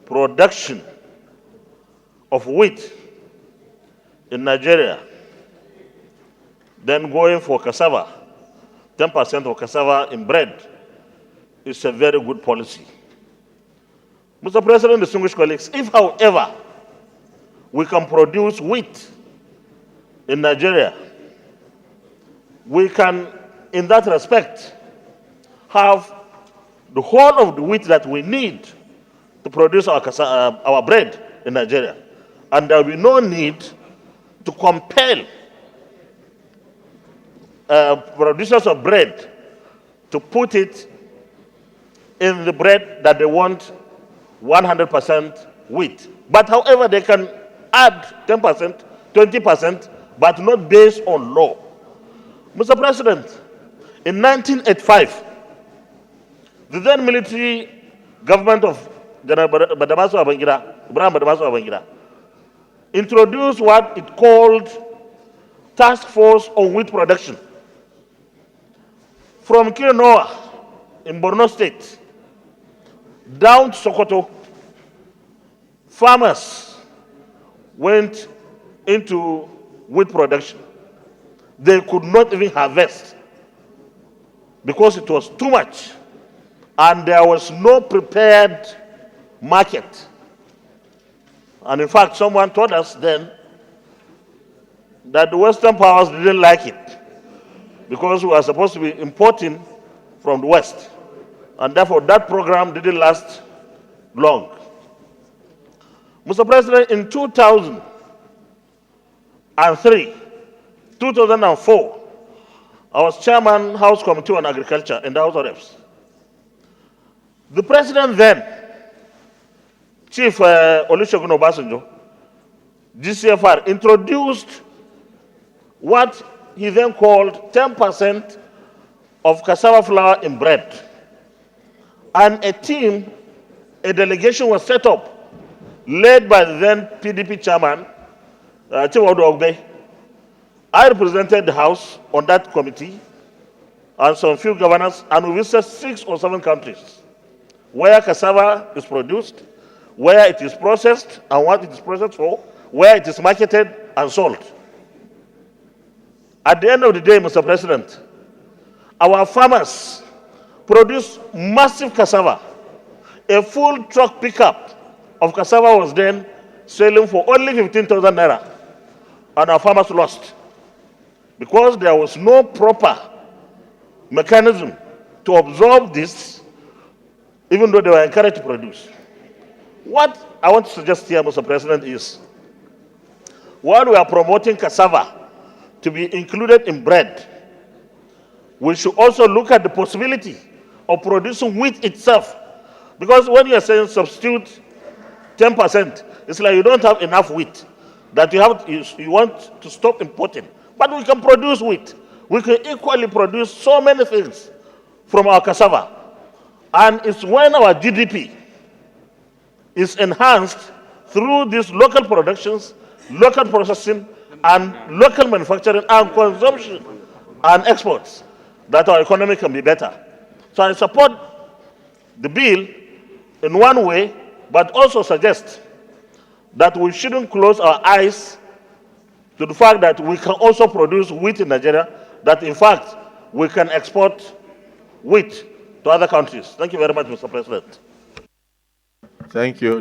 production of wheat in Nigeria, then going for cassava, 10% of cassava in bread, is a very good policy. Mr. President, distinguished colleagues, if, however, we can produce wheat in Nigeria, we can, in that respect, have the whole of the wheat that we need to produce our bread in Nigeria. And there will be no need to compel producers of bread to put it in the bread that they want 100% wheat. But however, they can add 10%, 20%, but not based on law. Mr. President, in 1985, the then military government of General Badamasu Babangida, Ibrahim Badamasu Babangida, introduced what it called Task Force on Wheat Production. From Kirinoa in Borno State down to Sokoto, farmers went into wheat production. They could not even harvest because it was too much and there was no prepared market. And in fact, someone told us then that the Western powers didn't like it because we were supposed to be importing from the West. And therefore, that program didn't last long. Mr. President, in 2003, 2004, I was chairman House Committee on Agriculture in the House of Reps. The president then, Chief Olusegun Obasanjo, GCFR, introduced what he then called 10% of cassava flour in bread. And a team, a delegation was set up, led by the then PDP chairman, Chiwadu Ogbe. I represented the House on that committee and some few governors, and we visited 6 or 7 countries where cassava is produced, where it is processed and what it is processed for, where it is marketed and sold. At the end of the day, Mr. President, our farmers produce massive cassava. A full truck pickup of cassava was then selling for only 15,000 naira, and our farmers lost because there was no proper mechanism to absorb this, even though they were encouraged to produce. What I want to suggest here, Mr. President, is while we are promoting cassava to be included in bread, we should also look at the possibility of producing wheat itself. Because when you are saying substitute 10%, it's like you don't have enough wheat that you want to stop importing. But we can produce wheat. We can equally produce so many things from our cassava. And it's when our GDP is enhanced through these local productions, local processing, and local manufacturing and consumption and exports that our economy can be better. So I support the bill in one way, but also suggest that we shouldn't close our eyes to the fact that we can also produce wheat in Nigeria, that in fact we can export wheat to other countries. Thank you very much, Mr. President. Thank you.